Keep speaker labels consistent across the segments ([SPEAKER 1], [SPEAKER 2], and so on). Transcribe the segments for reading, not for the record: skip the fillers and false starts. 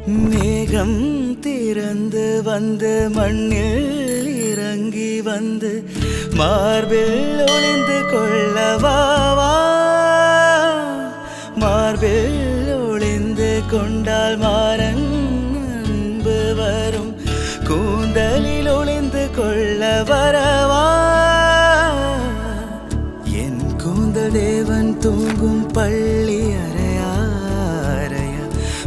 [SPEAKER 1] மேகம் திறந்து வந்து மண்ணில் இறங்கி வந்து மார்பில் ஒளிந்து கொள்ளவாவா மார்பில் ஒளிந்து கொண்டால் மாறன் அன்பு வரும் கூந்தலில் ஒளிந்து கொள்ள வரவா என் கூந்தல் தேவன் தூங்கும் பள்ளி அறையா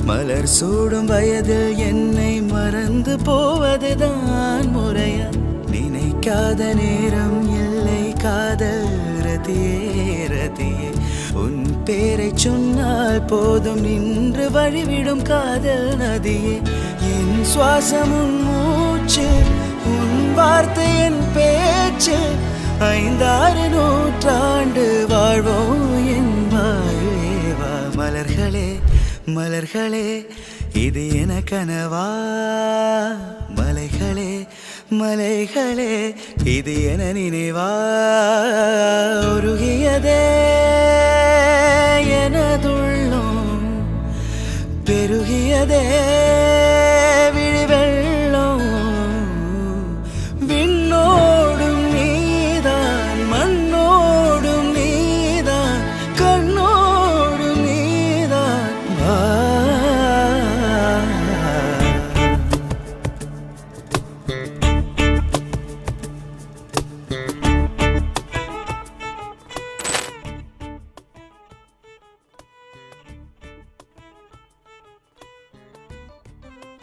[SPEAKER 1] மலர் சூடும் வயதில் என்னை மறந்து போவதுதான் முறையா நினைக்காத நேரம் இல்லை காதல் ரதியே உன் பேரை சொன்னால் போதும் நின்று வழிவிடும் காதல் நதியே என் சுவாசம் உன் மூச்சு உன் வார்த்தை என் பேச்சு 5-6 நூற்றாண்டு வாழ்வோம் என் வாழ்வேவா மலர்களே மலர்களே இது என கனவா மலைகளே மலைகளே இது என நினைவா உருகியதே எனதுள்ளம் பெருகியதே